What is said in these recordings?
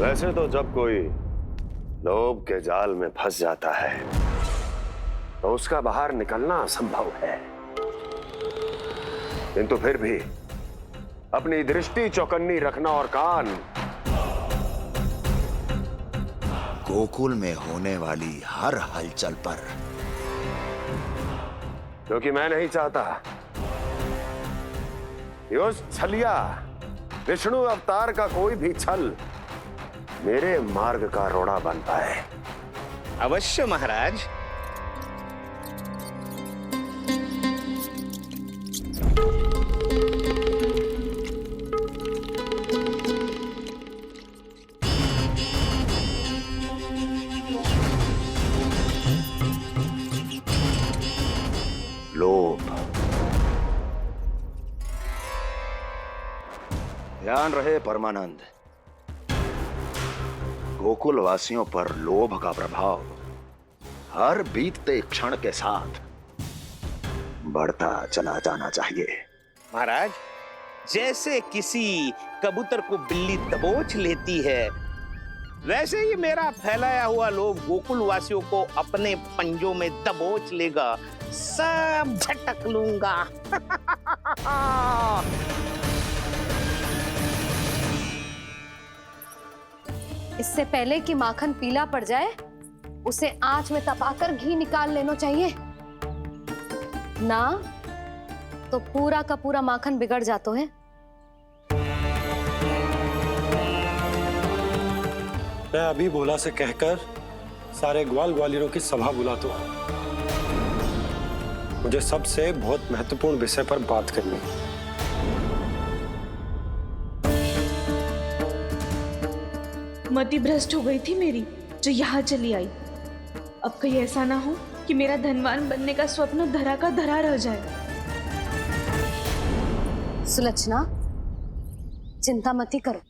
वैसे तो जब कोई लोभ के जाल में फंस जाता है तो उसका बाहर निकलना असंभव है, किंतु फिर भी अपनी दृष्टि चौकन्नी रखना और कान गोकुल में होने वाली हर हलचल पर, क्योंकि मैं नहीं चाहता कि उस छलिया विष्णु अवतार का कोई भी छल मेरे मार्ग का रोड़ा बन पाए। अवश्य महाराज। लोभ। ध्यान रहे परमानंद, गोकुल वासियों पर लोभ का प्रभाव हर बीतते क्षण के साथ बढ़ता चला जाना चाहिए। महाराज, जैसे किसी कबूतर को बिल्ली दबोच लेती है, वैसे ही मेरा फैलाया हुआ लोभ गोकुल वासियों को अपने पंजों में दबोच लेगा। सब झटक लूंगा। इससे पहले कि माखन पीला पड़ जाए, उसे आंच में तपाकर घी निकाल लेना चाहिए ना, तो पूरा का पूरा माखन बिगड़ जाता है। मैं अभी भोला से कहकर सारे ग्वाल ग्वालियरों की सभा बुलाता हूँ। मुझे सबसे बहुत महत्वपूर्ण विषय पर बात करनी है। मति भ्रष्ट हो गई थी मेरी, जो यहाँ चली आई। अब कहीं ऐसा ना हो कि मेरा धनवान बनने का स्वप्न धरा का धरा रह जाए। सुलक्षणा, चिंता मत ही करो।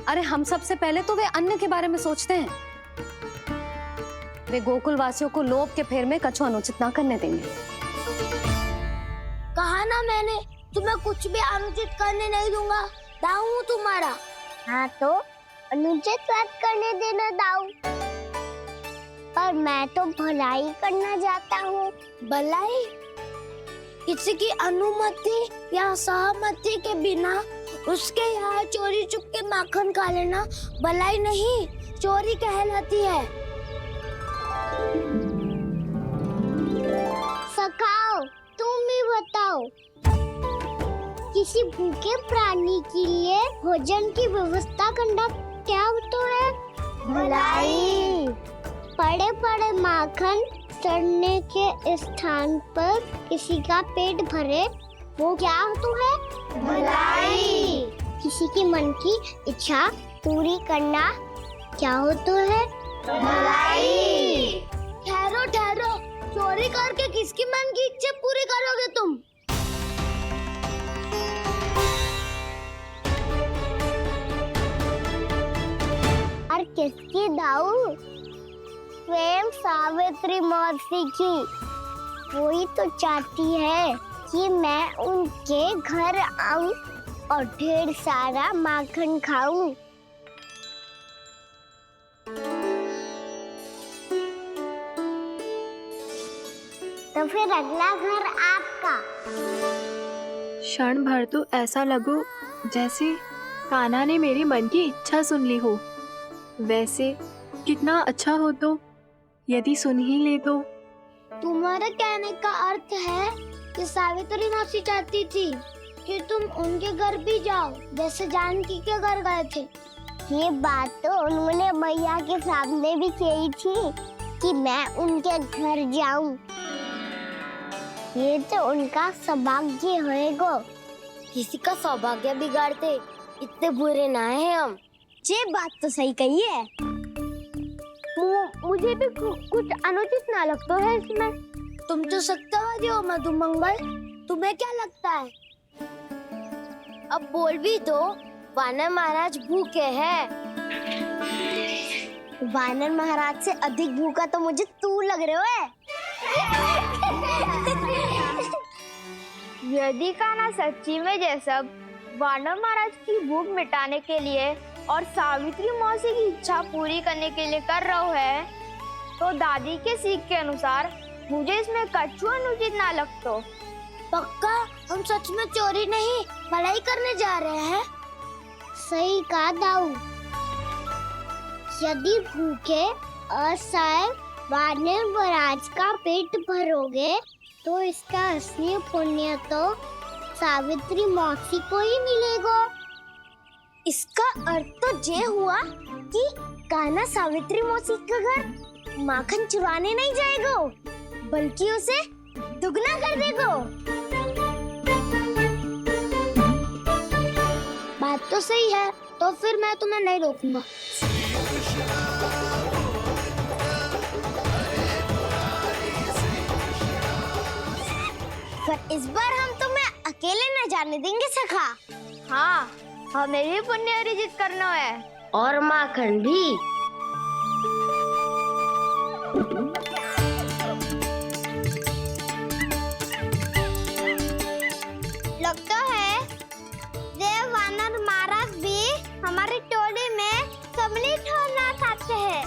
अरे हम सबसे पहले तो वे अन्न के बारे में सोचते हैं। वे गोकुल वासियों को लोभ के फेर में कछु अनुचित ना करने देंगे। कहा ना मैंने, तुम्हें कुछ भी अनुचित करने नहीं दूंगा। दाऊ हूँ तुम्हारा। हाँ तो अनुचित बात करने देना दाऊ, पर मैं तो भलाई करना चाहता हूँ। भलाई? किसी की अनुमति या सहमति के बिना उसके यहाँ चोरी चुप के माखन खा लेना भलाई नहीं, चोरी कहलाती है। सखाओ, तुम ही बताओ, किसी भूखे प्राणी के लिए भोजन की व्यवस्था करना क्या तो है? भलाई। पड़े पड़े माखन सड़ने के स्थान पर किसी का पेट भरे, वो क्या तो है? भलाई। किसी की मन की इच्छा पूरी करना क्या हो तो है? भलाई। ठहरो ठहरो, चोरी करके किसकी मन की इच्छा पूरी करोगे तुम? और किसकी दाऊ? स्वयं सावित्री मौसी की। वही तो चाहती है कि मैं उनके घर आऊं और ढेर सारा माखन खाऊं। तो फिर अगला घर आपका। क्षण भर तो ऐसा लगो जैसे कान्हा ने मेरे मन की इच्छा सुन ली हो। वैसे कितना अच्छा हो तो यदि सुन ही ले तो। तुम्हारे कहने का अर्थ है कि सावित्री मौसी चाहती थी कि तुम उनके घर भी जाओ, जैसे जानकी के घर गए थे। ये बात तो उन्होंने मैया के सामने भी कही थी कि मैं उनके घर जाऊं। ये तो उनका सौभाग्य होएगा। किसी का सौभाग्य बिगाड़ते इतने बुरे ना है हम। ये बात तो सही कही है। मुझे भी कुछ अनुचित ना लगता है इसमें। तुम तो सत्यवादी हो मधुमंगल, तुम्हें क्या लगता है? अब बोल भी दो, वानर महाराज भूखे हैं। वानर महाराज से अधिक भूखा तो मुझे तू लग रहे हो। यदि कान्हा सच्ची में जैसा वानर महाराज की भूख मिटाने के लिए और सावित्री मौसी की इच्छा पूरी करने के लिए कर रहा है, तो दादी के सीख के अनुसार मुझे इसमें कछु अनुचित ना लगतो। पक्का हम सच में चोरी नहीं भलाई करने जा रहे हैं। सही कहा दाऊ। यदि भूखे असहाय वानर महाराज का पेट भरोगे तो इसका असली पुण्य तो सावित्री मौसी को ही मिलेगा। इसका अर्थ तो ये हुआ कि कान्हा सावित्री मौसी का घर माखन चुराने नहीं जाएगा, बल्कि उसे दुगना कर देगा। बात तो सही है, तो फिर मैं तुम्हें नहीं रोकूंगा। पर इस बार हम तुम्हें अकेले न जाने देंगे सखा। हाँ, हमें भी पुण्य अर्जित करना है और माखन भी। लगता है देव वानर महाराज भी हमारी टोली में सम्मिलित होना चाहते हैं।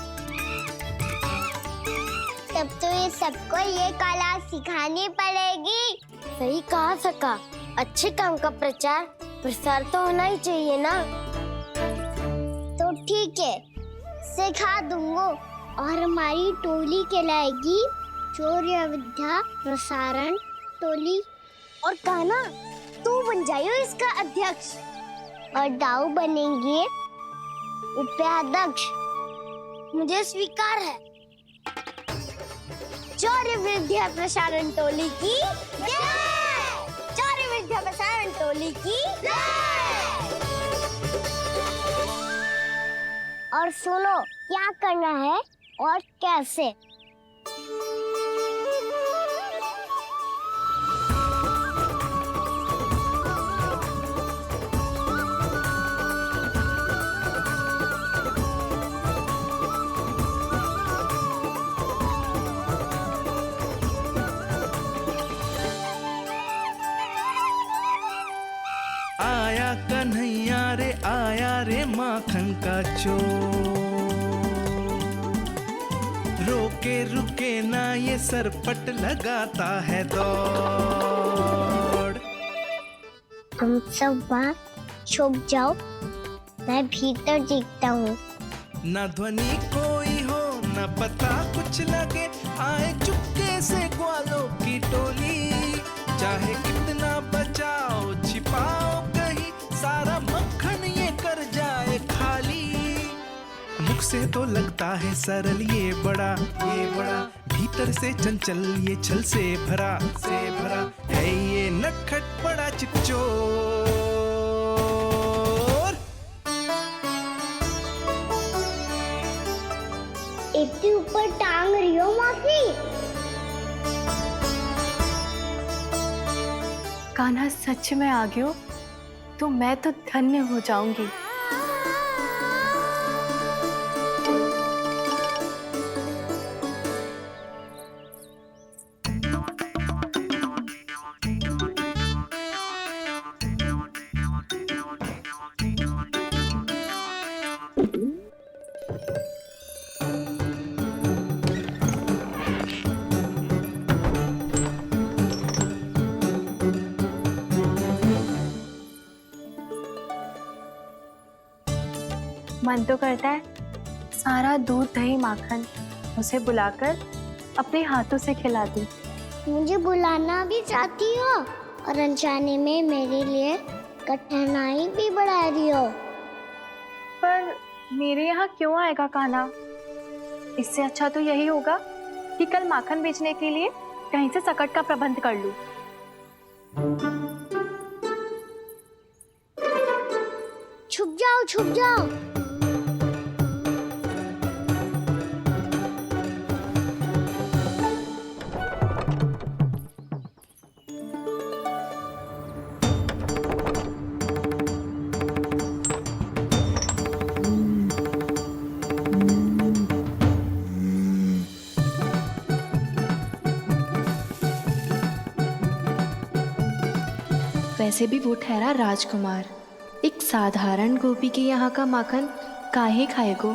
तब तो ये सबको ये कला सिखानी पड़ेगी। सही कहा सका। अच्छे काम का प्रचार प्रसार तो होना ही चाहिए ना। तो ठीक है, सिखा दूंगा और हमारी टोली कहलाएगी चौर्य विद्या प्रसारण टोली। और कान्हा तू बन जाइयो इसका अध्यक्ष और दाऊ बनेंगे उपाध्यक्ष। मुझे स्वीकार है। चौर्य विद्या प्रसारण टोली की जय। चौर्य विद्या प्रसारण टोली की जय। और सुनो क्या करना है और कैसे। आया कन्हैया रे आया रे माखन का चोर, रोके रुके ना ये सरपट लगाता है दौड़। तुम सब वहाँ छुप जाओ, मैं भीतर देखता हूँ। न ध्वनि कोई हो न पता कुछ लगे, आए चुपके से ग्वालों की टोली। चाहे कितना बचाओ छिपाओ कहीं, सारा मक्खन ये कर जाए खाली। मुख से तो लगता है सरल ये बड़ा भीतर से चंचल ये छल से भरा है ये नटखट बड़ा चिपचोर। इतने ऊपर टांग रही हो मौसी। कान्हा सच में आ गयो तो मैं तो धन्य हो जाऊंगी। मन तो करता है सारा दूध दही माखन उसे बुलाकर अपने हाथों से खिला दूं। मुझे बुलाना भी चाहती हो और अनजाने में मेरे लिए कठिनाई भी बढ़ा रही हो। पर मेरे यहाँ क्यों आएगा कान्हा? इससे अच्छा तो यही होगा कि कल माखन बेचने के लिए कहीं से सकट का प्रबंध कर लूं। छुप जाओ छुप जाओ। वैसे भी वो ठहरा राजकुमार, एक साधारण गोपी के यहाँ का माखन काहे खाएगो?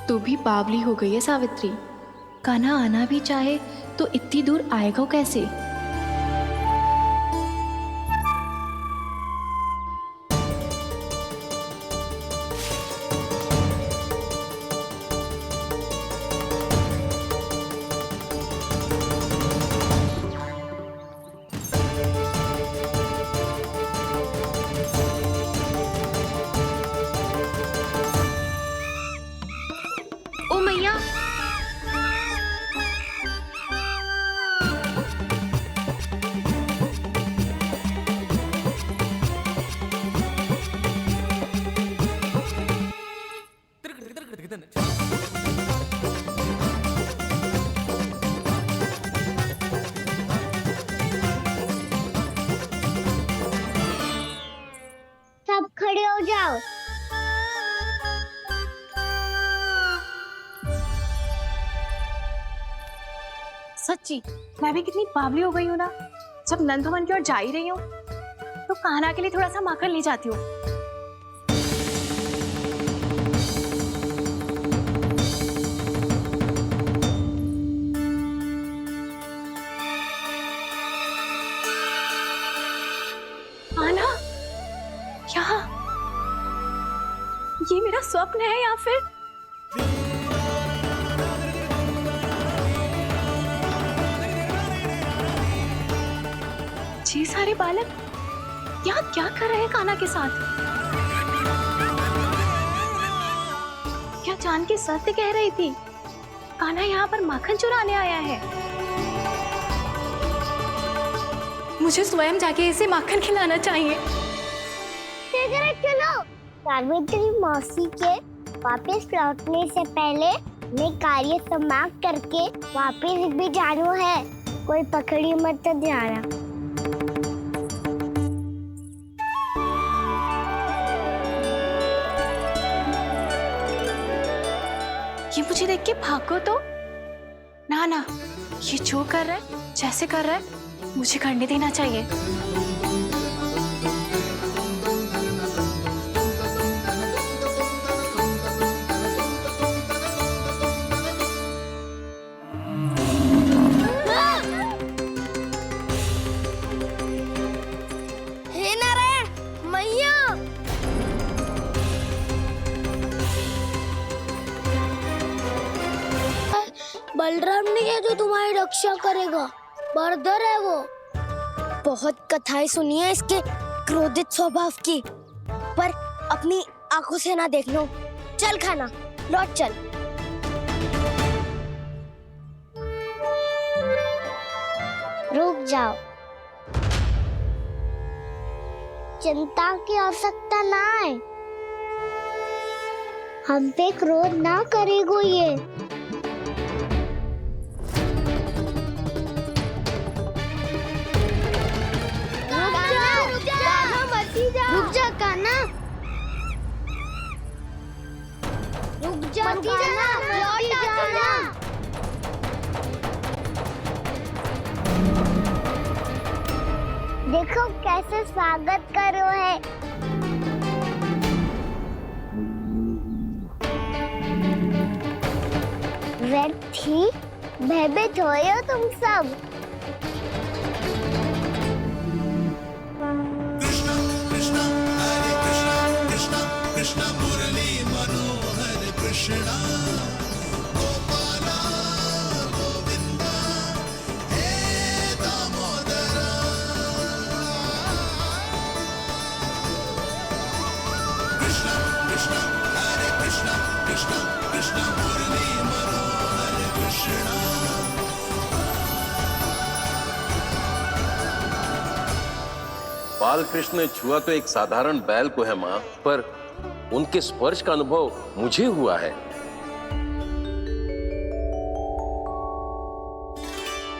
तू भी बावली हो गई है सावित्री। कान्हा आना भी चाहे तो इतनी दूर आएगा कैसे? ओ मैया, सब खड़े हो जाओ। सच्ची मैं भी कितनी बावली हो गई हूँ ना। जब नंदवन की ओर जा ही रही हूँ तो कान्हा के लिए थोड़ा सा माखन ले जाती हूँ। कान्हा, क्या ये मेरा स्वप्न है या फिर? ये सारे बालक यहाँ क्या कर रहे हैं कान्हा के साथ? क्या जानकी सत्य कह रही थी? कान्हा यहाँ पर माखन चुराने आया है। मुझे स्वयं जाके इसे माखन खिलाना चाहिए। चलो, सावित्री मौसी के वापस लौटने से पहले मैं कार्य समाप्त करके वापस भी जाना है। कोई पकड़ी मत जाना। ये मुझे देख के भागो तो ना ना, ये जो कर रहा है, जैसे कर रहा है, मुझे करने देना चाहिए। हे नारायण मैया, बलराम ने कहा तो तुम्हारी रक्षा करेगा। बर्दर है वो। बहुत कथाएं सुनी है इसके क्रोधित स्वभाव की, पर अपनी आंखों से ना देख लो। चल खाना, लौट चल। रुक जाओ, चिंता की आवश्यकता ना है। हम पे क्रोध ना करेगो ये। रुक जा कान्हा, रुक जा कान्हा, लौट जाना। देखो कैसे स्वागत करो है। व्यर्थी भयभीत हो तुम सब। बाल कृष्ण ने छुआ तो एक साधारण बैल को है माँ, पर उनके स्पर्श का अनुभव मुझे हुआ है।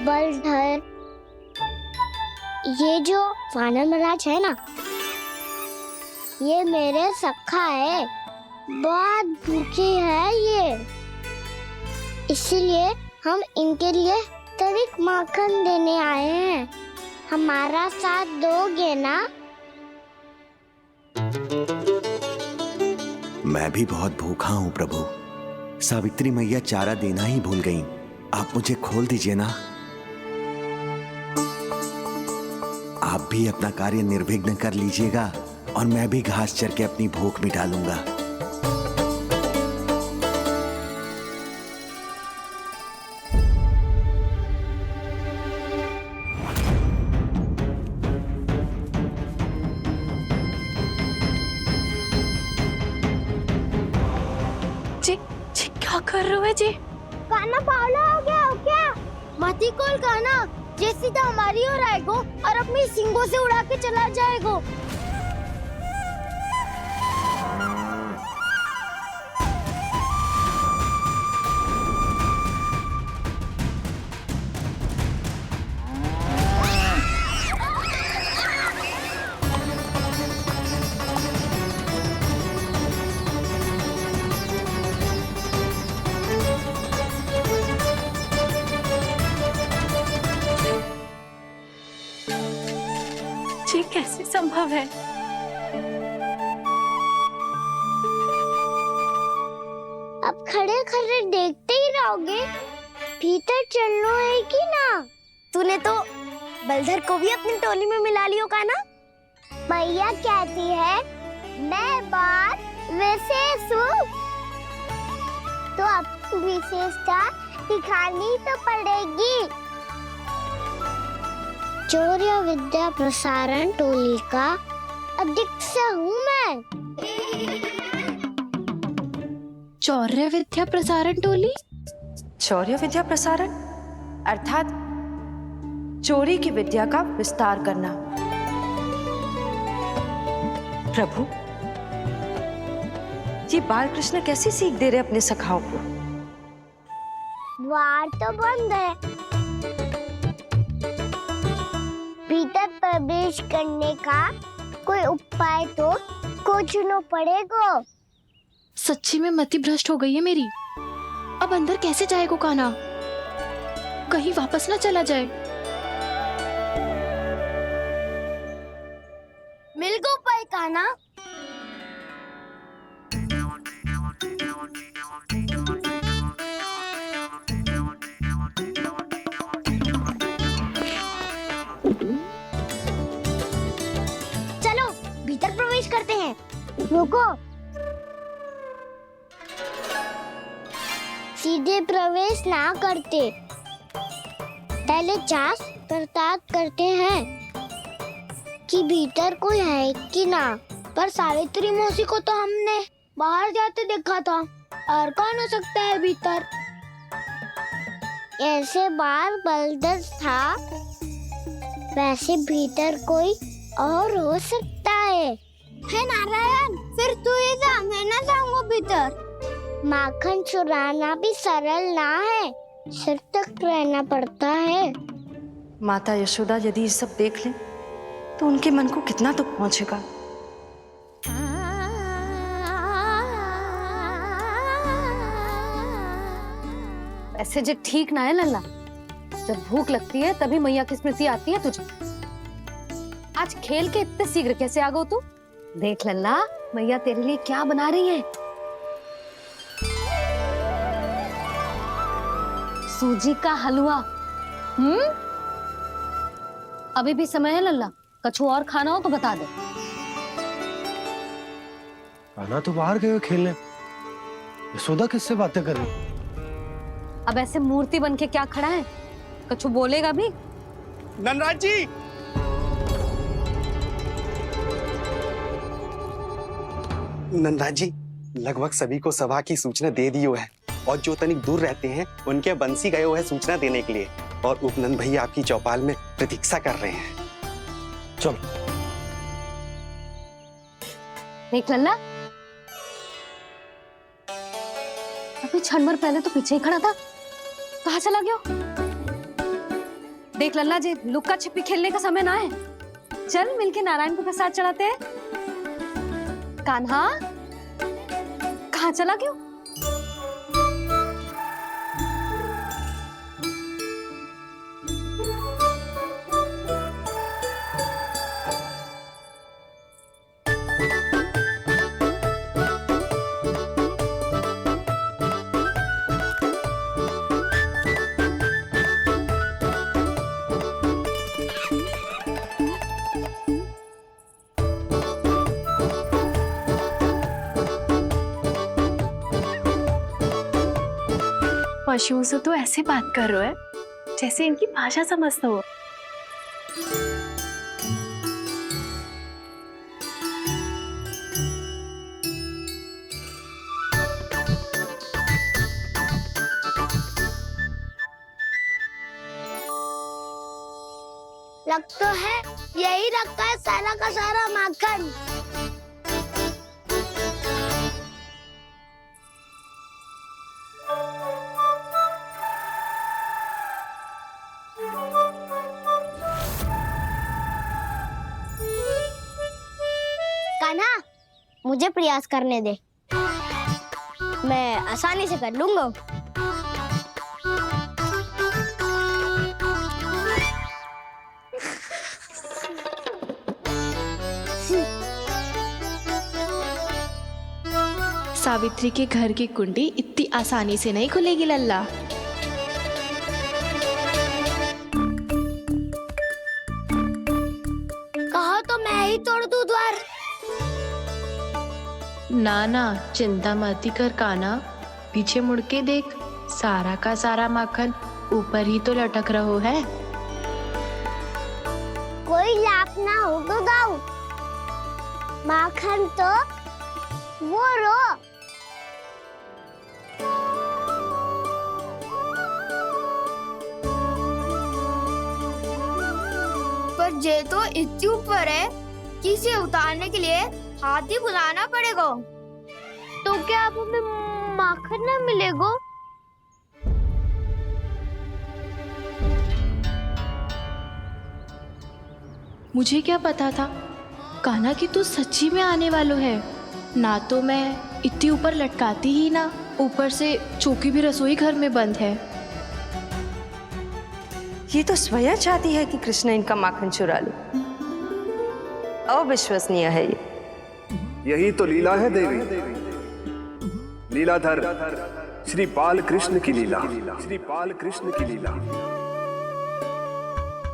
बलधर, ये जो वानर महाराज है ना, ये मेरे सखा है। बहुत भूखे है ये, इसलिए हम इनके लिए तनिक माखन देने आए हैं। हमारा साथ दोगे ना? मैं भी बहुत भूखा हूँ प्रभु। सावित्री मैया चारा देना ही भूल गईं। आप मुझे खोल दीजिए ना। आप भी अपना कार्य निर्विघ्न कर लीजिएगा और मैं भी घास चर के अपनी भूख मिटा लूंगा। जी क्या कर रहे हो जी? काना पावला हो गया हो क्या? मती कोल काना, जे सीधा हमारी ओर आएगो और अपनी सींगों से उड़ा के चला जाएगो। जी कैसे संभव है? अब खड़े खड़े देखते ही रहोगे? भीतर चलना है कि ना? तूने तो बलधर को भी अपनी टोली में मिला लियो का ना? भैया कहती है मैं बात विशेष हूँ, तो अपनी विशेषता दिखानी तो पड़ेगी। चौर्य विद्या प्रसारण टोली का अध्यक्ष हूँ मैं। चौर्य विद्या प्रसारण टोली? चौर्य विद्या प्रसारण अर्थात चोरी की विद्या का विस्तार करना। प्रभु, ये बाल कृष्ण कैसी सीख दे रहे अपने सखाओं को? द्वार तो बंद है, भीतर प्रवेश करने का कोई उपाय तो खोजना पड़ेगा। सच्ची में मति भ्रष्ट हो गई है मेरी। अब अंदर कैसे जाएगा कान्हा? कहीं वापस ना चला जाए। मिल गो पाए काना। चलो भीतर प्रवेश करते हैं। रुको, सीधे प्रवेश ना करते, पहले जांच पड़ताल करते हैं कि भीतर कोई है कि ना। पर सावित्री मौसी को तो हमने बाहर जाते देखा था, और कौन हो सकता है भीतर? ऐसे बार बलदर था, वैसे भीतर कोई और हो सकता है। हे नारायण, फिर तू ही जा, मैं ना जाऊंगा भीतर। माखन चुराना भी सरल ना है, सिर तक रहना पड़ता है। माता यशोदा यदि ये सब देख लें तो उनके मन को कितना दुख पहुंचेगा। ऐसे जो ठीक ना है लल्ला। जब भूख लगती है तभी मैया की स्मृति आती है तुझे। आज खेल के इतने शीघ्र कैसे आ गो तू? देख लल्ला, मैया तेरे लिए क्या बना रही है। सूजी का हलवा। अभी भी समय है लल्ला, कछु और खाना हो तो बता दे। कान्हा तो बाहर गए हो खेलने, यशोदा किससे बातें कर रही? अब ऐसे मूर्ति बन के क्या खड़ा है? कछु बोलेगा भी? नंदराज जी, नंदराज जी, लगभग सभी को सभा की सूचना दे दी है, और जो तनिक दूर रहते हैं उनके बंसी गए हुए सूचना देने के लिए, और उपनंद भैया आपकी चौपाल में प्रतीक्षा कर रहे हैं। चलो। देख लल्ला, अभी क्षण भर पहले तो पीछे ही खड़ा था, कहाँ चला गया? देख लल्ला जी, लुक्का छिपी खेलने का समय ना है। चल मिलके नारायण को प्रसाद चढ़ाते हैं। कान्हा, कहाँ चला गया? पशुओं से तो ऐसे बात कर रहे हो जैसे इनकी भाषा समझते हो। लग तो है यही रखा है सारा का सारा माखन। कान्हा, मुझे प्रयास करने दे, मैं आसानी से कर लूंगा। सावित्री के घर की कुंडी इतनी आसानी से नहीं खुलेगी लल्ला। कहो तो मैं ही तोड़ दूं द्वार। ना ना, चिंता मत कर कान्हा, पीछे मुड़ के देख, सारा का सारा माखन ऊपर ही तो लटक रहो है। कोई लाभ ना हो तो दाऊ, माखन तो वो रो। पर जे तो इतनी ऊपर है कि इसे उतारने के लिए हाथ ही बुलाना पड़ेगा। तो क्या अब हमें माखन ना मिलेगा? मुझे क्या पता था कान्हा कि तू सच्ची में आने वालो है। ना तो मैं इतनी ऊपर लटकाती ही ना, ऊपर से चौकी भी रसोई घर में बंद है। ये तो स्वयं चाहती है कि कृष्ण इनका माखन चुरा ले। अविश्वसनीय है ये। यही तो लीला है देवी, लीलाधर श्री बाल कृष्ण की लीला, श्री बाल कृष्ण की लीला।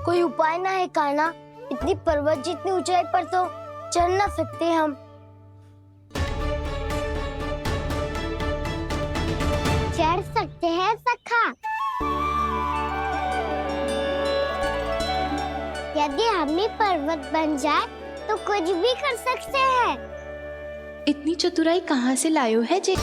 कोई उपाय ना है कान्हा? इतनी पर्वत जितनी ऊंचाई पर तो चढ़ ना सकते हम। चढ़ सकते हैं सखा, यदि हम ही पर्वत बन जाए तो कुछ भी कर सकते हैं। इतनी चतुराई कहाँ से लायो है जे?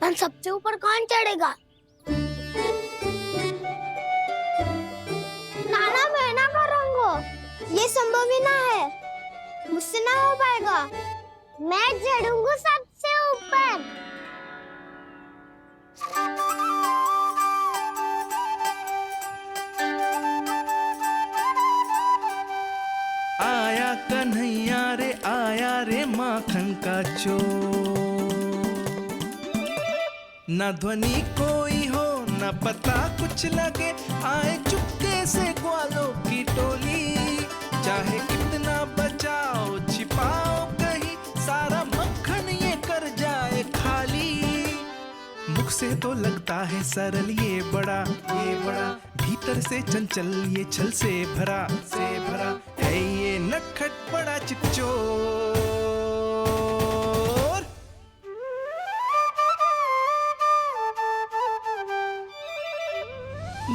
हम सबसे ऊपर कौन चढ़ेगा? नाना मैं ना करूँगा, ये संभव ही ना है, मुझसे ना हो पाएगा। मैं चढ़ूंगा सबसे ऊपर। आया कन्हैया रे आया रे माखन का चोर, न ध्वनि कोई हो न पता कुछ लगे, आए चुपके से ग्वालों की टोली। चाहे कितना बचाओ छिपाओ कहीं, सारा मक्खन ये कर जाए खाली। मुख से तो लगता है सरल ये बड़ा भीतर से चंचल ये छल से भरा है ये नटखट बड़ा चिकचोर।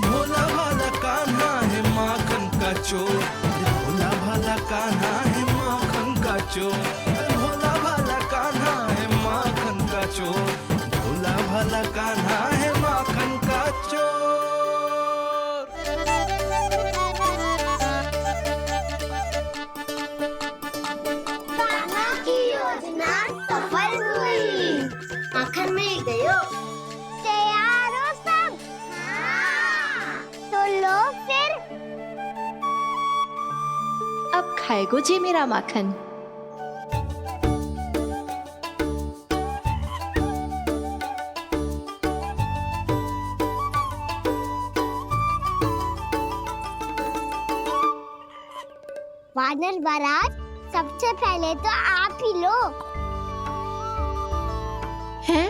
भोला भाला कान्हा है माखन का चोर, भोला भाला कान्हा है माखन का चोर, भोला भाला कान्हा है माखन का चोर, भोला भाला कान्हा है माखन का चोर। कान्हा की योजना सफल हुई, माखन मिल गयो। तैयार हो सब? तो लो फिर। अब खाएगो जे मेरा माखन। वानर महाराज, सबसे पहले तो आप ही लो। हैं?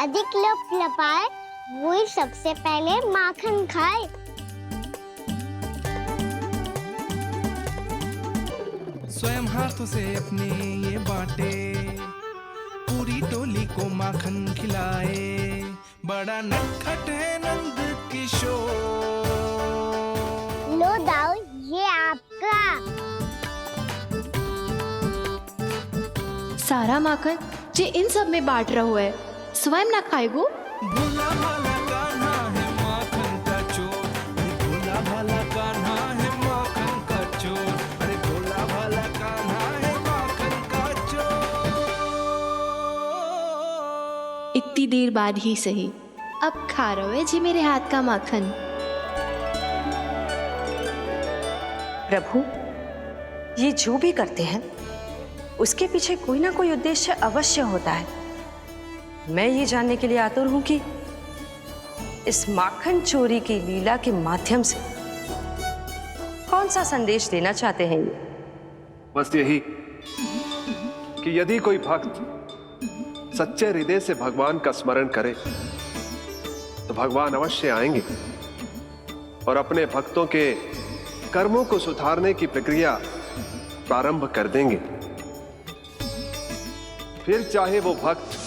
अधिक लपलपाए वही सबसे पहले माखन खाए। स्वयं हाथों से अपने ये बांटे, पूरी टोली को माखन खिलाए, बड़ा नटखट है नंद किशोर। लो दाऊ, ये आपका। सारा माखन जे इन सब में बांट रहो है, स्वयं ना खाएगो। भोला भाला कान्हा है माखन का चोर, अरे भोला भाला कान्हा है माखन का चोर, अरे भोला भाला कान्हा है माखन का चोर। इतनी देर बाद ही सही, अब खा रहे हो जी मेरे हाथ का माखन। प्रभु, ये जो भी करते हैं उसके पीछे कोई ना कोई उद्देश्य अवश्य होता है। मैं ये जानने के लिए आतुर हूं कि इस माखन चोरी की लीला के माध्यम से कौन सा संदेश देना चाहते हैं ये। बस यही कि यदि कोई भक्त सच्चे हृदय से भगवान का स्मरण करे तो भगवान अवश्य आएंगे और अपने भक्तों के कर्मों को सुधारने की प्रक्रिया प्रारंभ कर देंगे। फिर चाहे वो भक्त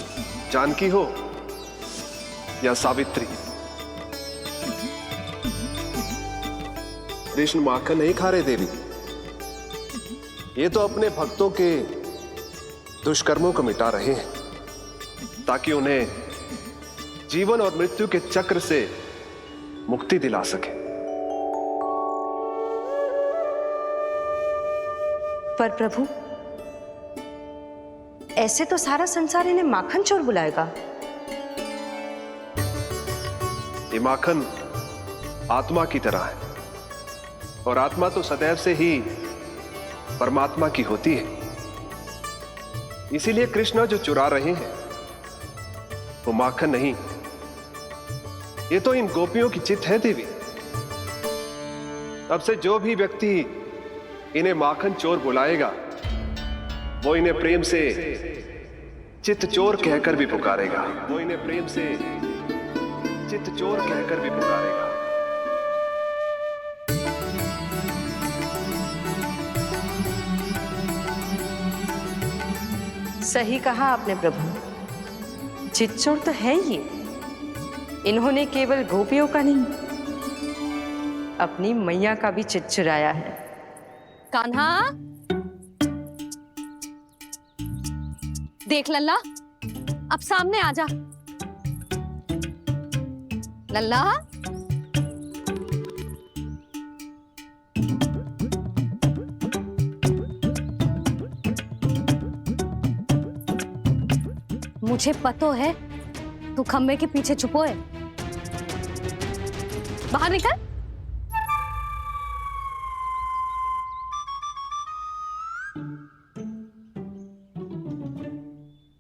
जानकी हो या सावित्री। कृष्ण माखन नहीं खा रहे देवी, ये तो अपने भक्तों के दुष्कर्मों को मिटा रहे हैं ताकि उन्हें जीवन और मृत्यु के चक्र से मुक्ति दिला सके। पर प्रभु, ऐसे तो सारा संसार इन्हें माखन चोर बुलाएगा। ये माखन आत्मा की तरह है और आत्मा तो सदैव से ही परमात्मा की होती है। इसीलिए कृष्ण जो चुरा रहे हैं वो माखन नहीं, ये तो इन गोपियों की चित्त है देवी। अब से जो भी व्यक्ति इन्हें माखन चोर बुलाएगा वो इन्हें प्रेम से चित्त चोर कहकर भी पुकारेगा। वो इन्हें प्रेम से चित्त चोर कहकर भी पुकारेगा। सही कहा आपने प्रभु, चित्त चोर तो है ये। इन्होंने केवल गोपियों का नहीं, अपनी मैया का भी चित्त चुराया है। कान्हा, देख लल्ला, अब सामने आ जा। लल्ला, मुझे पतो है तू खम्बे के पीछे छुपो है। बाहर निकल।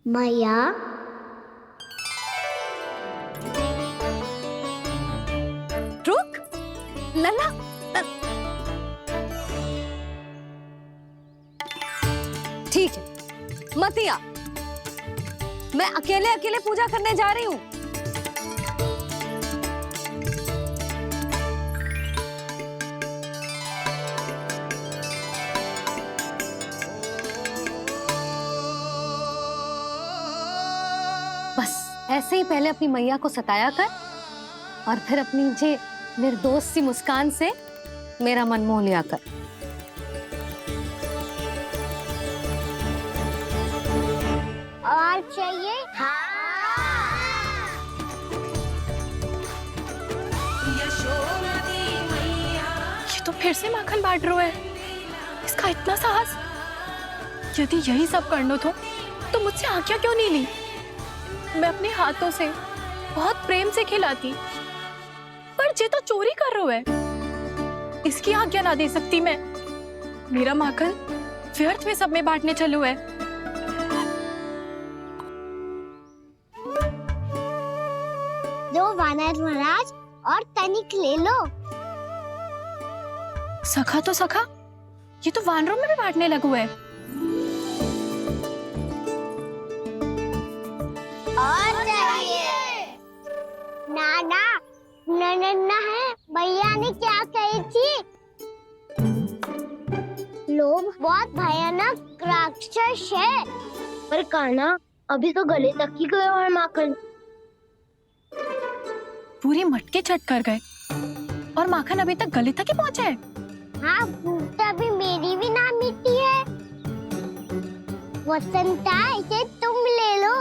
मैया, रुक। लल्ला, ठीक है, मत आ। मैं अकेले अकेले पूजा करने जा रही हूँ। बस ऐसे ही पहले अपनी मैया को सताया कर और फिर अपनी जे निर्दोष सी मुस्कान से मेरा मन मोह लिया कर। और चाहिए? ये तो फिर से माखन बांट रहा है। इसका इतना साहस। यदि यही सब करना तो मुझसे आज्ञा क्यों नहीं ली? मैं अपने हाथों से बहुत प्रेम से खिलाती, पर ये तो चोरी कर रहा है। इसकी आज्ञा ना दे सकती मैं। मेरा माखन व्यर्थ में सब में बांटने चलू है। दो वानर महाराज और तनिक ले लो। सखा तो सखा, ये तो वानरों में भी बांटने लगू है। और चाहिए? ना नन्ना है। भैया ने क्या कही थी? लोभ बहुत भयानक राक्षस है। पर कान्हा अभी तो गले तक ही गया है माखन। पूरे मटके चट कर गए और माखन अभी तक गले तक ही पहुंचा है। हाँ, भूख तो अभी मेरी भी ना मिटी है। वसंता, इसे तुम ले लो।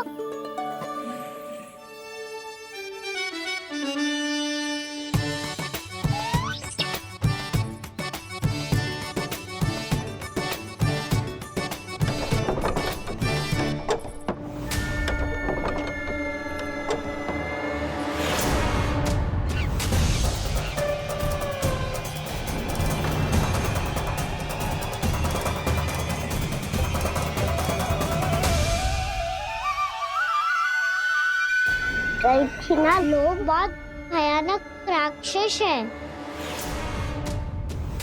ना लोग बहुत भयानक राक्षस है।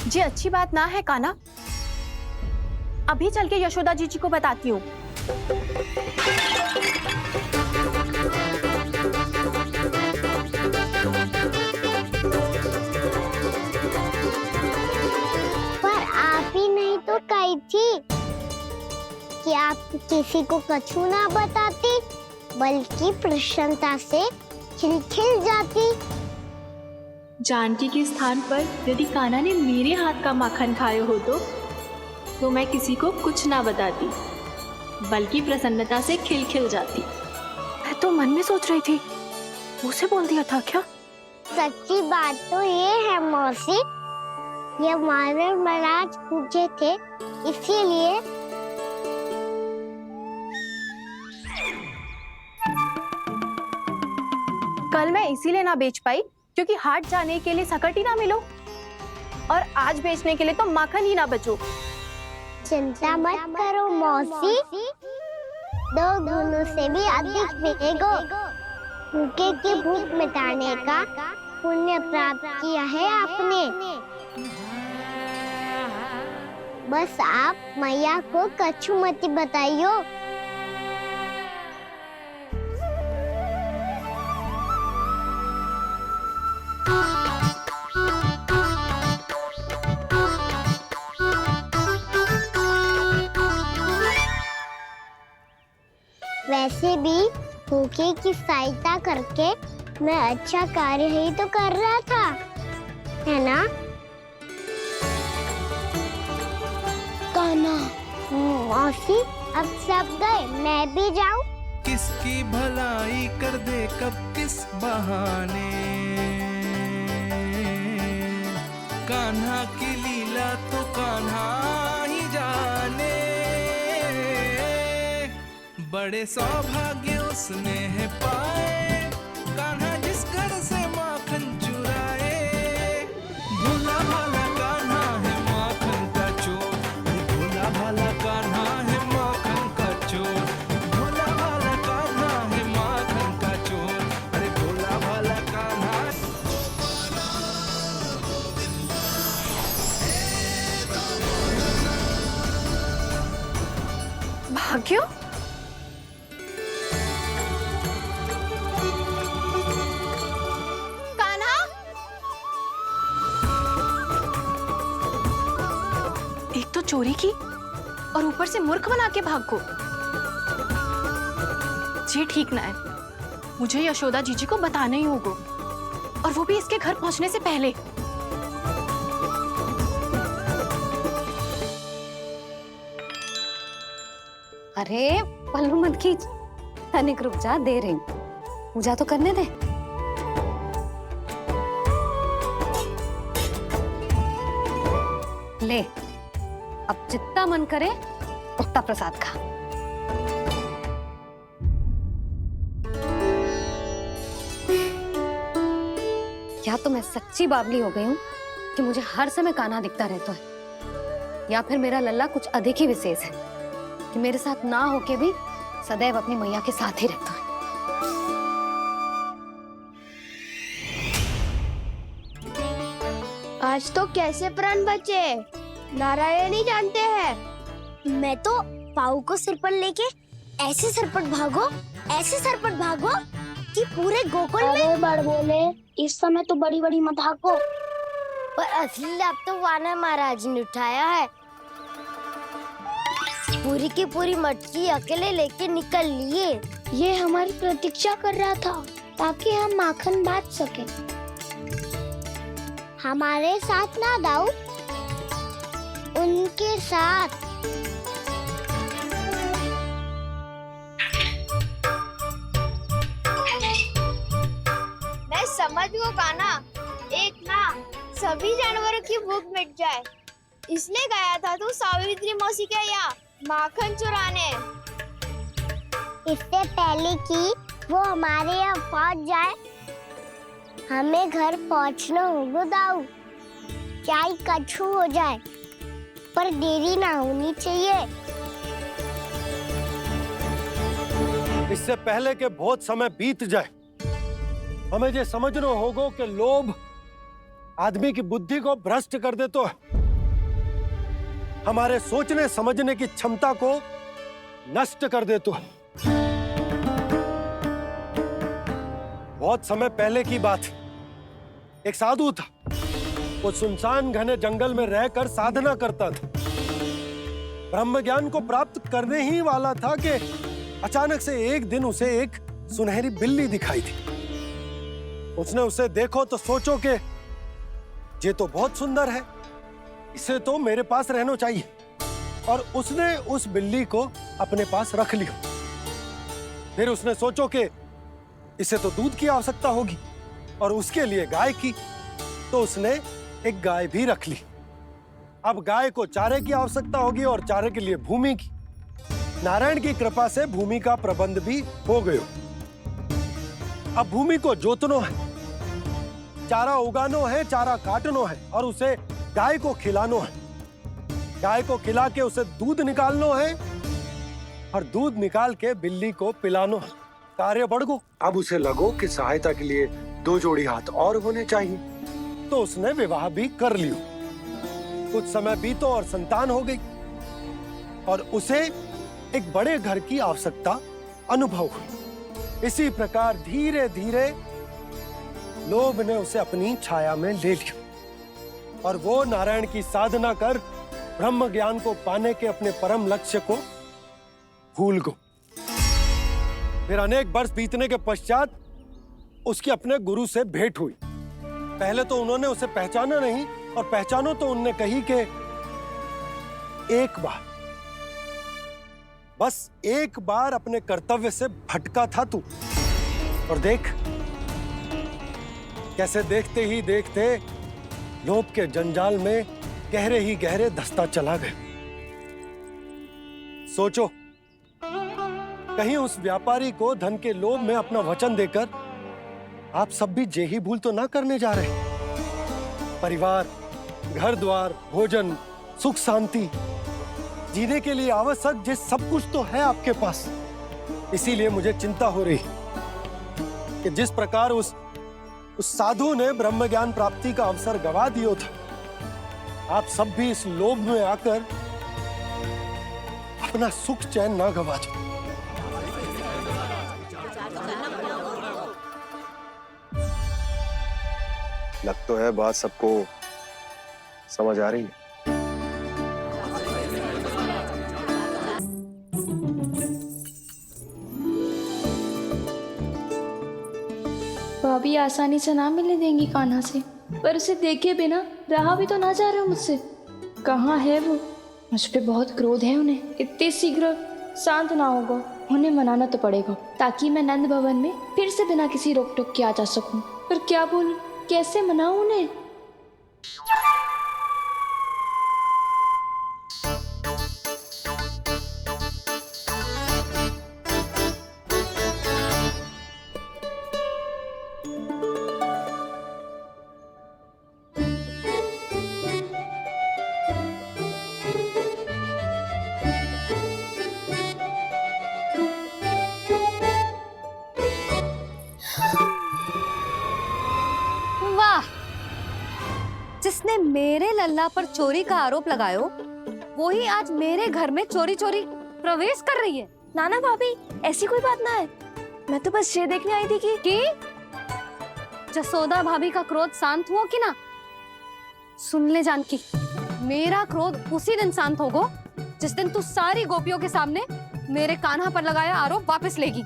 जी अच्छी बात ना है कान्हा। अभी चल के यशोदा जी को बताती हूँ। पर आप ही नहीं तो कही थी कि आप किसी को कछु ना बताती, बल्कि प्रसन्नता से खिलखिल जाती। जानकी के स्थान पर यदि कान्हा ने मेरे हाथ का माखन खाया हो तो मैं किसी को कुछ ना बताती, बल्कि प्रसन्नता से खिलखिल जाती। मैं तो मन में सोच रही थी, मुंह से बोल दिया था क्या? सच्ची बात तो ये है मौसी, ये हमारे महाराज पूछे थे, इसीलिए। कल मैं इसीलिए ना बेच पाई क्योंकि हाट जाने के लिए सकट ही ना मिलो, और आज बेचने के लिए तो माखन ही ना बचो। चिंता मत करो मौसी, 2 गुनों से भी अधिक मिलेगा। भूखे की भूख मिटाने का पुण्य प्राप्त किया है आपने। बस आप मैया को कछु मत बताइयो। वैसे भी भूखे की सहायता करके मैं अच्छा कार्य ही तो कर रहा था, है ना? कान्हा, मौसी अब सब गए, मैं भी जाऊं? किसकी भलाई कर दे कब किस बहाने, कान्हा की लीला तो कान्हा ही जाने। बड़े सौभाग्य उसने है पाए, कान्हा जिस घर से माखन चुराए। भोला भाला कान्हा है माखन का चोर, भोला भाला कान्हा है माखन का चोर, भोला भाला कान्हा है माखन का चोर, अरे भोला भाला कान्हा। भाग्य, चोरी की और ऊपर से मूर्ख बना के भागो। ये ठीक ना है, मुझे यशोदा जीजी को बताना ही होगा, और वो भी इसके घर पहुंचने से पहले। अरे पल्लू मत खींच, तनिक रुक जा, दे रही हूं, पूजा तो करने दे। ले, अब जितना मन करे उतना प्रसाद खा। या तो मैं सच्ची बावली हो गई हूँ कि मुझे हर समय कान्हा दिखता रहता है, या फिर मेरा लल्ला कुछ अधिक ही विशेष है कि मेरे साथ ना होके भी सदैव अपनी मैया के साथ ही रहता है। आज तो कैसे प्राण बचे नारायण ही जानते हैं। मैं तो पाऊ को सिर पर लेके ऐसे सरपट भागो, ऐसे सरपट भागो कि पूरे गोकुल में बड़ बोले इस समय तो बड़ी बड़ी मत हाको, पर असली लाभ तो वानर महाराज ने उठाया है। पूरी की पूरी मटकी अकेले लेके निकल लिए। ये हमारी प्रतीक्षा कर रहा था ताकि हम माखन बांट सके। हमारे साथ ना दाऊ, उनके साथ। मैं समझ गो काना, एक ना सभी जानवरों की भूख मिट जाए इसलिए गया था तू सावित्री मौसी के यहाँ माखन चुराने। इससे पहले कि वो हमारे यहाँ पहुँच जाए, हमें घर पहुँचना होगा दाऊ। चाहे कछु हो जाए, पर देरी ना होनी चाहिए। इससे पहले के बहुत समय बीत जाए, हमें ये समझना होगा कि लोभ आदमी की बुद्धि को भ्रष्ट कर दे, तो हमारे सोचने समझने की क्षमता को नष्ट कर दे। तो बहुत समय पहले की बात, एक साधु था। वो सुनसान घने जंगल में रहकर साधना करता था। ब्रह्म ज्ञान को प्राप्त करने ही वाला था कि अचानक से एक दिन उसे एक सुनहरी बिल्ली दिखाई थी। उसने उसे देखो तो सोचो कि ये तो बहुत सुंदर है, इसे तो मेरे पास रहना चाहिए, और उसने उस बिल्ली को अपने पास रख लिया। फिर उसने सोचो कि इसे तो दूध की आवश्यकता होगी और उसके लिए गाय की, तो उसने एक गाय भी रख ली। अब गाय को चारे की आवश्यकता होगी और चारे के लिए भूमि की। नारायण की कृपा से भूमि का प्रबंध भी हो गयो। अब भूमि को जोतनो है, चारा उगानो है, चारा काटनो है और उसे गाय को खिलानो है। गाय को खिला के उसे दूध निकालनो है और दूध निकाल के बिल्ली को पिलानो है। कार्य बढ़ गो। अब उसे लगो कि सहायता के लिए 2 जोड़ी हाथ और होने चाहिए, तो उसने विवाह भी कर लियो। कुछ समय बीतो और संतान हो गई और उसे एक बड़े घर की आवश्यकता अनुभव हुई। इसी प्रकार धीरे धीरे लोभ ने उसे अपनी छाया में ले लिया और वो नारायण की साधना कर ब्रह्म ज्ञान को पाने के अपने परम लक्ष्य को भूल गो। फिर अनेक वर्ष बीतने के पश्चात उसकी अपने गुरु से भेंट हुई। पहले तो उन्होंने उसे पहचाना नहीं, और पहचानो तो उनने कही कि एक बार, बस एक बार अपने कर्तव्य से भटका था तू, और देख कैसे देखते ही देखते लोभ के जंजाल में गहरे ही गहरे धंसता चला गया। सोचो, कहीं उस व्यापारी को धन के लोभ में अपना वचन देकर आप सब भी जे ही भूल तो ना करने जा रहे। परिवार, घर द्वार, भोजन, सुख शांति, जीने के लिए आवश्यक जिस सब कुछ तो है आपके पास। इसीलिए मुझे चिंता हो रही कि जिस प्रकार उस साधु ने ब्रह्म ज्ञान प्राप्ति का अवसर गवा दिया था, आप सब भी इस लोभ में आकर अपना सुख चैन ना गवा दो। लग तो है बात सबको समझ आ रही है। भाभी आसानी से ना मिलने देंगी कान्हा से, पर उसे देखे बिना रहा भी तो ना जा रहा मुझसे। कहाँ है वो? मुझ पे बहुत क्रोध है उन्हें। इतने शीघ्र शांत ना होगा, उन्हें मनाना तो पड़ेगा ताकि मैं नंद भवन में फिर से बिना किसी रोक टोक के आ जा सकूं। पर क्या बोलूं, कैसे मनाऊं उन्हें? जिसने मेरे लल्ला पर चोरी का आरोप लगायो, वो ही आज मेरे घर में चोरी चोरी प्रवेश कर रही है। नाना भाभी, ऐसी कोई बात ना है। मैं तो बस ये देखने आई थी कि जसोदा भाभी का क्रोध शांत हुआ कि ना। सुन ले जानकी, मेरा क्रोध उसी दिन शांत होगा जिस दिन तू सारी गोपियों के सामने मेरे कान्हा पर लगाया आरोप वापस लेगी।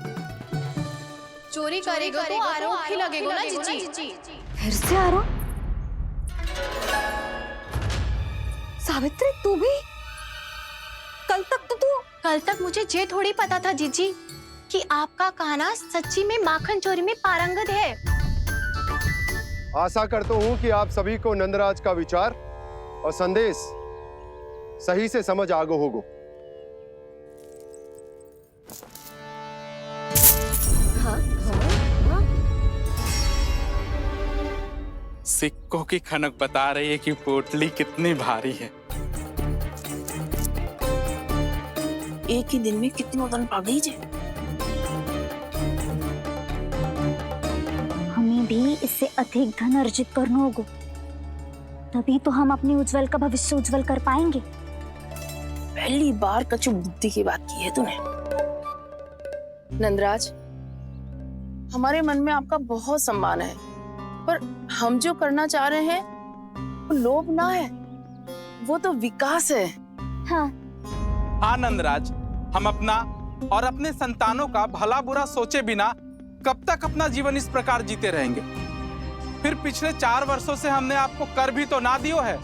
चोरी करेगा तो आरोप ही लगेगा ना जीजी। फिर से आरोप? सावित्री तू भी? कल तक मुझे ये थोड़ी पता था जीजी कि आपका कान्हा सच्ची में माखन चोरी में पारंगत है। आशा करता हूं कि आप सभी को नंदराज का विचार और संदेश सही से समझ आगो होगो। सिक्कों की खनक बता रही है कि पोटली कितनी भारी है। एक ही दिन में कितनों धन पा गई जे। हमें भी इससे अधिक धन अर्जित करना होगा, तभी तो हम अपने उज्जवल का भविष्य उज्जवल कर पाएंगे। पहली बार कछु बुद्धि की बात की है तूने। नंदराज, हमारे मन में आपका बहुत सम्मान है, पर हम जो करना चाह रहे हैं वो लोभ ना है, वो तो विकास है। हाँ नंदराज, हम अपना और अपने संतानों का भला बुरा सोचे बिना कब तक अपना जीवन इस प्रकार जीते रहेंगे? फिर पिछले 4 वर्षों से हमने आपको कर भी तो ना दियो है।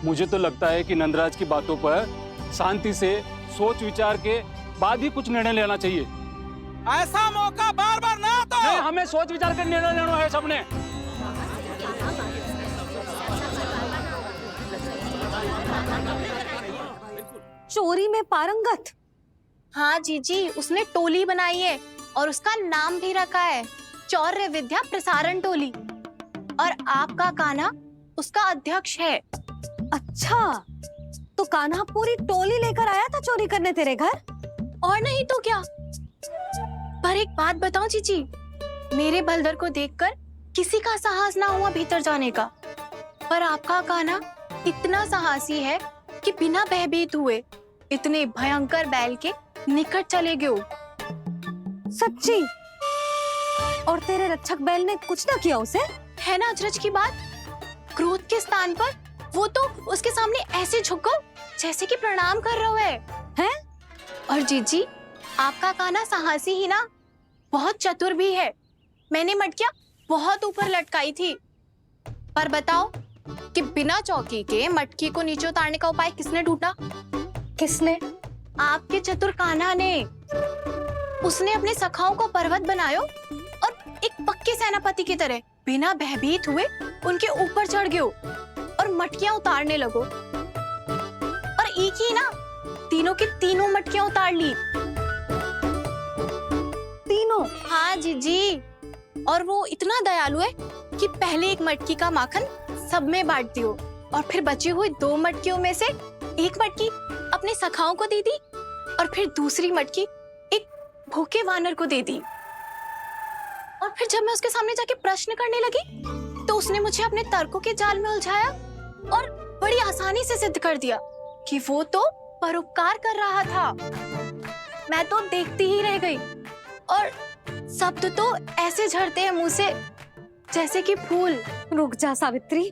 मुझे तो लगता है कि नंदराज की बातों पर शांति से सोच विचार के बाद ही कुछ निर्णय लेना चाहिए। ऐसा मौका बार बार ना तो नहीं, हमें सोच विचार कर निर्णय लेना है सबने। चोरी में पारंगत? हाँ जीजी, उसने टोली बनाई है और उसका नाम भी रखा है चौर्य विद्या प्रसारण टोली, और आपका कान्हा उसका अध्यक्ष है। अच्छा, तो कान्हा पूरी टोली लेकर आया था चोरी करने तेरे घर? और नहीं तो क्या। पर एक बात बताऊं जीजी, मेरे बलदर को देखकर किसी का साहस ना हुआ भीतर जाने का, पर आपका कान्हा इतना साहसी है कि बिना भयभीत हुए इतने भयंकर बैल के निकट चले गए। सच्ची? और तेरे रक्षक बैल ने कुछ ना किया उसे? है ना अचरज की बात। क्रोध के स्थान पर वो तो उसके सामने ऐसे झुको जैसे कि प्रणाम कर रहा है। और जीजी, आपका कान्हा साहसी ही ना, बहुत चतुर भी है। मैंने मटकियां बहुत ऊपर लटकाई थी, पर बताओ कि बिना चौकी के मटकी को नीचे उतारने का उपाय किसने ढूंढा? किसने? आपके चतुर कान्हा ने। उसने अपने सखाओं को पर्वत बनायो और एक पक्के सेनापति की तरह बिना भयभीत हुए उनके ऊपर चढ़ गयो और मटकियां उतारने लगो, और एक ही ना, तीनों की तीनों मटकियां उतार ली। तीनों? हाँ जीजी, और वो इतना दयालु है कि पहले एक मटकी का माखन सब में बांट दियो, और फिर बची हुई 2 मटकियों में से एक मटकी अपने सखाओं को दे दी, और फिर दूसरी मटकी एक भूखे वानर को दे दी। और फिर जब मैं उसके सामने जाके प्रश्न करने लगी तो उसने मुझे अपने तर्कों के जाल में उलझाया और बड़ी आसानी से सिद्ध कर दिया कि वो तो परोपकार कर रहा था। मैं तो देखती ही रह गई, और शब्द तो ऐसे झड़ते हैं मुंह से जैसे कि फूल। रुक जा सावित्री,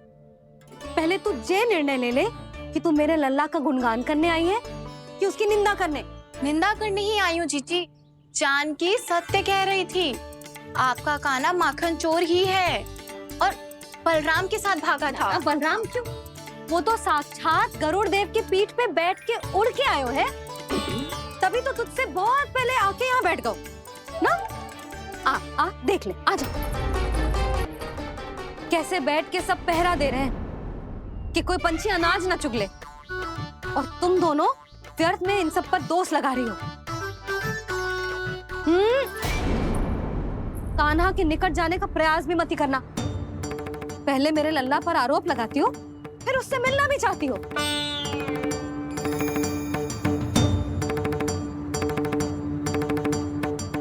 पहले तू ये निर्णय ले ले कि तू मेरे लल्ला का गुणगान करने आई है कि उसकी निंदा करने? निंदा करने ही आई हूँ जीजी। जानकी सत्य कह रही थी, आपका कान्हा माखन चोर ही है और बलराम के साथ भागा था। बलराम क्यों? वो तो साक्षात गरुड़ देव की पीठ पे बैठ के उड़ के आयो है, तभी तो तुझसे बहुत पहले आके यहाँ बैठ गओ ना। आ देख ले, आजा। कैसे बैठ के सब पहरा दे रहे हैं कि कोई पंछी अनाज ना चुग ले, और तुम दोनों व्यर्थ में इन सब पर दोष लगा रही हो। कान्हा के निकट जाने का प्रयास भी मत ही करना। पहले मेरे लल्ला पर आरोप लगाती हो, फिर उससे मिलना भी चाहती हो।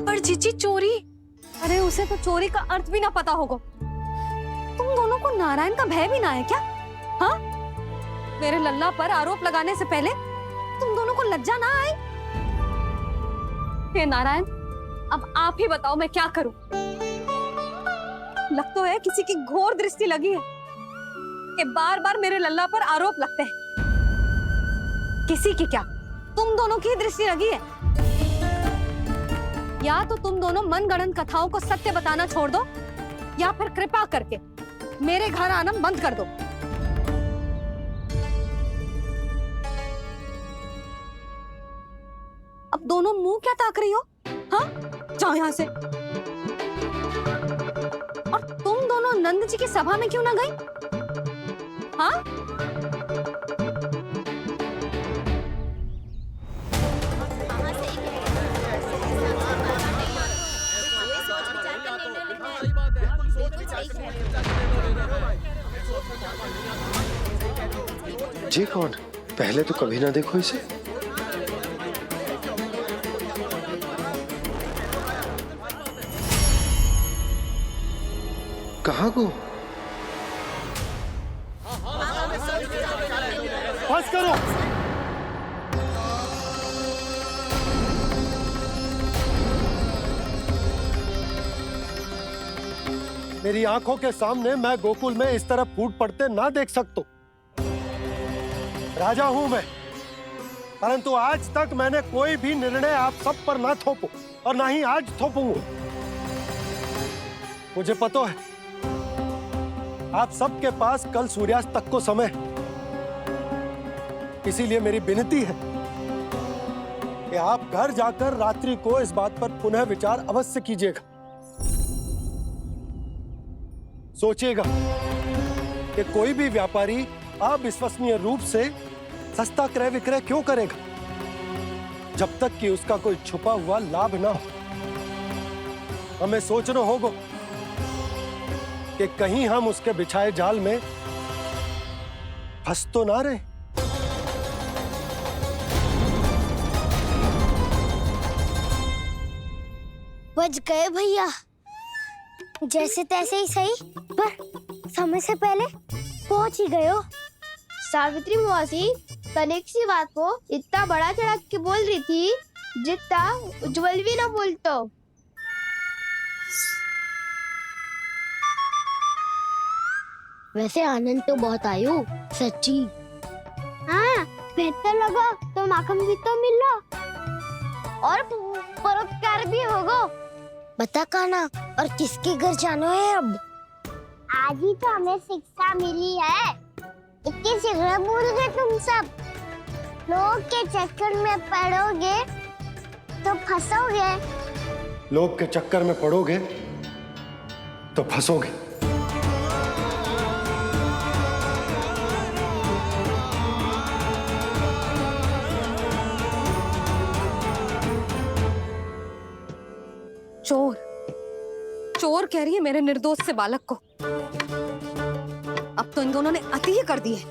पर जीजी चोरी? अरे उसे तो चोरी का अर्थ भी ना पता होगा। तुम दोनों को नारायण का भय भी ना है क्या? हाँ, मेरे लल्ला पर आरोप लगाने से पहले तुम दोनों को लज्जा ना आई? हे नारायण, अब आप ही बताओ मैं क्या करूं? लग तो है किसी की घोर दृष्टि लगी है कि बार बार मेरे लल्ला पर आरोप लगते हैं। किसी की क्या, तुम दोनों की दृष्टि लगी है। या तो तुम दोनों मनगढ़ंत कथाओं को सत्य बताना छोड़ दो, या फिर कृपा करके मेरे घर आना बंद कर दो। अब दोनों मुंह क्या ताक रही हो? हाँ, जाओ यहां से। और तुम दोनों नंद जी की सभा में क्यों ना गई? हाँ? जी कौन? पहले तो कभी ना देखो इसे। कहाँ को? बस करो। मेरी आंखों के सामने मैं गोकुल में इस तरह फूट पड़ते ना देख सकता। राजा हूं मैं, परंतु आज तक मैंने कोई भी निर्णय आप सब पर ना थोपो और ना ही आज थोपूंगा। मुझे पता है आप सबके पास कल सूर्यास्त तक को समय, इसीलिए मेरी विनती है कि आप घर जाकर रात्रि को इस बात पर पुनः विचार अवश्य कीजिएगा। सोचिएगा कि कोई भी व्यापारी अविश्वसनीय रूप से सस्ता क्रय विक्रय क्यों करेगा, जब तक कि उसका कोई छुपा हुआ लाभ ना हो। हमें सोचना होगा कि कहीं हम उसके बिछाए जाल में फंस तो ना रहे। बच गए भैया, जैसे तैसे ही सही, पर समय से पहले पहुंच ही गए हो। सावित्री मौसी तनिक सी बात को इतना बड़ा चढ़ा के बोल रही थी जितना उज्जवल भी ना बोलतो। वैसे आनंद तो बहुत आयो, सच्ची। हाँ, बेहतर लगा तो माखन भी तो मिला और परोपकार भी होगा। बता काना, और किसके घर जाना है अब? आज ही तो हमें शिक्षा मिली है, इतनी शीघ्र भूल गए तुम सब। लोग के चक्कर में पड़ोगे तो फंसोगे। लोग के चक्कर में पड़ोगे तो फंसोगे। चोर, चोर कह रही है मेरे निर्दोष से बालक को। अब तो इन दोनों ने अति ही कर दी है।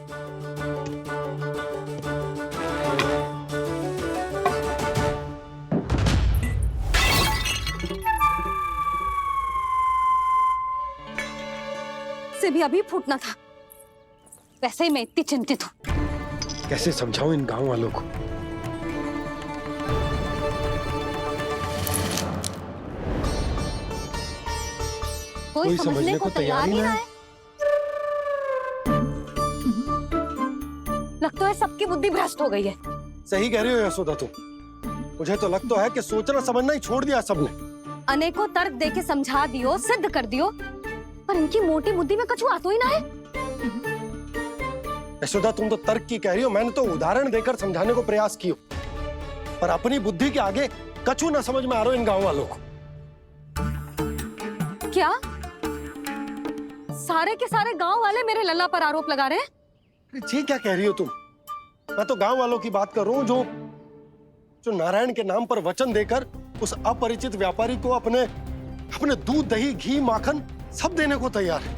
से भी अभी फूटना था। वैसे ही मैं इतनी चिंतित हूं। कैसे समझाऊं इन गांव वालों को? कोई समझने को तैयार ही ना है। लगता है सबकी बुद्धि भ्रष्ट हो गई है। सही कह रही हो यशोदा तुम। मुझे तो लगता है कि सोचना समझना ही छोड़ दिया सबने। अनेकों तर्क देके समझा दियो, सिद्ध कर दियो, पर इनकी मोटी बुद्धि में कछु आता ही ना है। यशोदा तुम तो तर्क की कह रही हो, मैंने तो उदाहरण देकर समझाने को प्रयास किया, पर अपनी बुद्धि के आगे कछु ना समझ में आ रहा इन गांव वालों को। क्या सारे के सारे गांव वाले मेरे लल्ला पर आरोप लगा रहे हैं? जी क्या कह रही हो तुम? मैं तो गांव वालों की बात कर रहा हूँ जो नारायण के नाम पर वचन देकर उस अपरिचित व्यापारी को अपने दूध, दही, घी, माखन सब देने को तैयार है।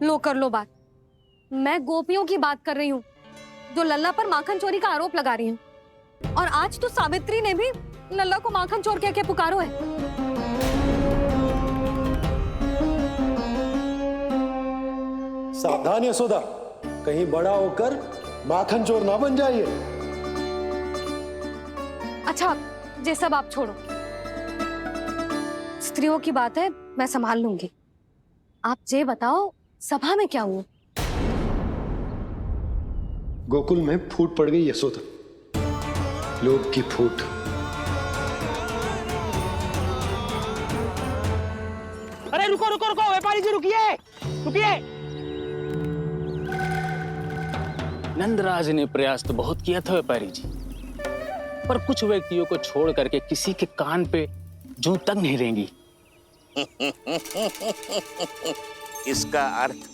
लो कर लो बात। मैं गोपियों की बात कर रही हूँ जो लल्ला पर माखन चोरी का आरोप लगा रही हैं। और आज तो सावित्री ने भी लल्ला को माखन चोर कह के पुकारो है। सावधान यशोदा, कहीं बड़ा होकर माखन चोर ना बन जाइए। अच्छा, ये सब आप छोड़ो। स्त्रियों की बात है, मैं संभाल लूंगी। आप ये बताओ सभा में क्या हुआ? गोकुल में फूट पड़ गई यशोदा, लोभ की फूट। अरे रुको रुको रुको, व्यापारी जी रुकिए रुकिए। नंदराज ने प्रयास तो बहुत किया था व्यापारी जी, पर कुछ व्यक्तियों को छोड़ करके किसी के कान पे जूं तक नहीं रहेंगी। इसका अर्थ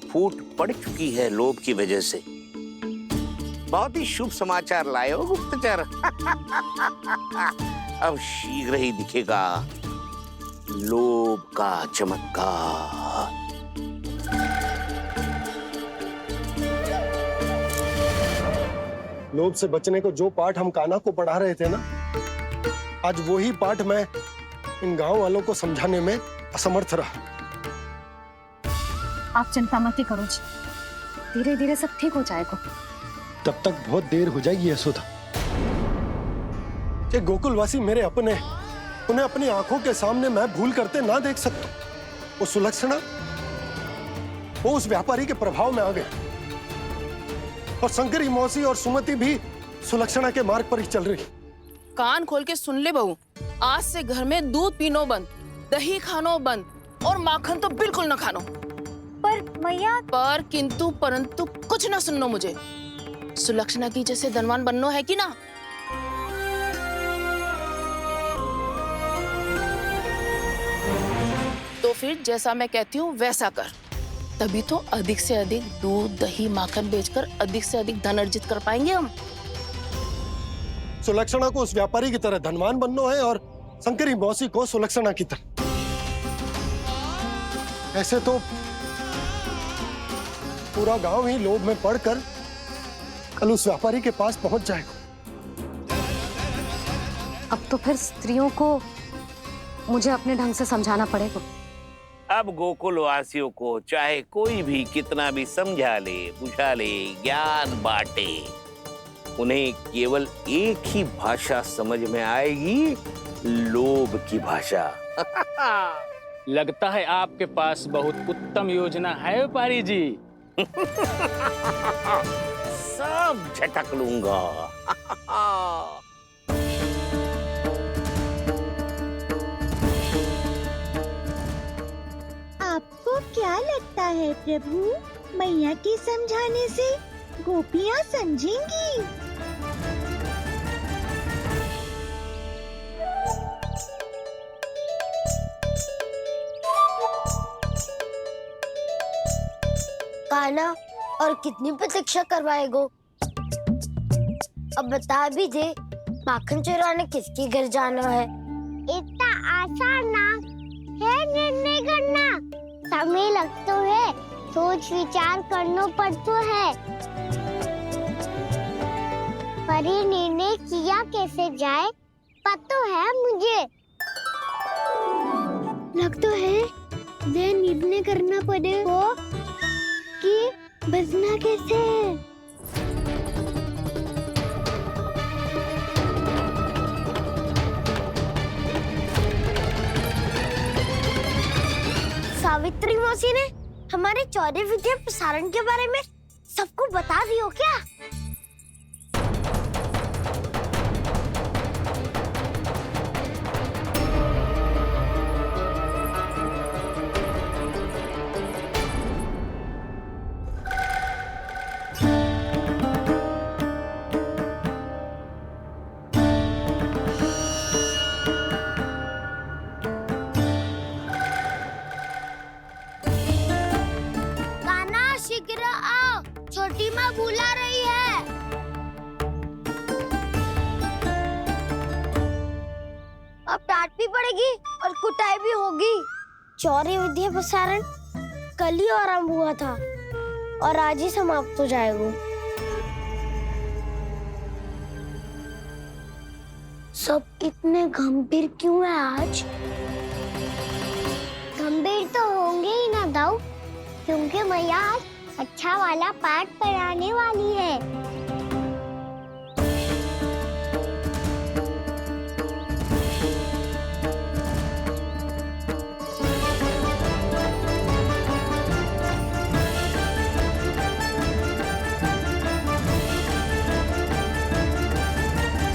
फूट पड़ चुकी है लोभ की वजह से। बहुत ही शुभ समाचार लाए हो गुप्तचर। अब शीघ्र ही दिखेगा लोभ का चमत्कार। लोभ से बचने को जो पाठ हम कान्हा को पढ़ा रहे थे ना, आज वही पाठ मैं इन गांव वालों को समझाने में असमर्थ रहा। आप चिंता मत करो जी, धीरे धीरे सब ठीक हो जाएगा। तब तक बहुत देर हो जाएगी यशोदा। ये गोकुलवासी मेरे अपने, उन्हें अपनी आंखों के सामने मैं भूल करते ना देख सकता। वो सुलक्षणा, वो उस व्यापारी के प्रभाव में आ गए, और शंकरी मौसी और सुमति भी सुलक्षणा के मार्ग पर ही चल रही। कान खोल के सुन ले बहू, आज से घर में दूध पीनो बंद, दही खानो बंद, और माखन तो बिल्कुल न खानो। पर मैया, पर किंतु परंतु कुछ ना सुननो मुझे। सुलक्षणा की जैसे धनवान बननो है कि ना? तो फिर जैसा मैं कहती हूँ वैसा कर, तभी तो अधिक से अधिक दूध दही माखन बेचकर अधिक से अधिक धन अर्जित कर पाएंगे हम। सुलक्षणा को उस व्यापारी की तरह धनवान बनना है और शंकरी मौसी को सुलक्षणा की तरह। ऐसे तो पूरा गांव ही लोभ में पड़कर कल उस व्यापारी के पास पहुंच जाएगा। अब तो फिर स्त्रियों को मुझे अपने ढंग से समझाना पड़ेगा। अब गोकुल वासियों को चाहे कोई भी कितना भी समझा ले, बुझा ले, ज्ञान बांटे, उन्हें केवल एक ही भाषा समझ में आएगी, लोभ की भाषा। लगता है आपके पास बहुत उत्तम योजना है व्यापारी जी। सब झटक लूंगा। आपको क्या लगता है प्रभु, मैया के समझाने से गोपियाँ समझेंगी? कान्हा, और कितनी प्रतीक्षा करवाएगो? अब बता भी दे, माखन चुराने किसके घर जाना है? इतना आसान ना है निर्णय करना, समय लगता है, सोच विचार करना पड़ता है। पर ये निर्णय किया कैसे जाए पता है मुझे। लगता है ये निर्णय करना पड़ेगा कि बचना कैसे। सावित्री मौसी ने हमारे चौरे विद्या प्रसारण के बारे में सबको बता दियो क्या? छोटी माँ बुला रही है। अब डांट भी पड़ेगी और कुटाई भी होगी। चौरे विद्या प्रसारण कल ही आरंभ हुआ था और आज ही समाप्त हो जाएगा। सब इतने गंभीर क्यों है आज? गंभीर तो होंगे ही ना दाऊ, क्योंकि मैया आज अच्छा वाला पाठ पढ़ाने वाली है।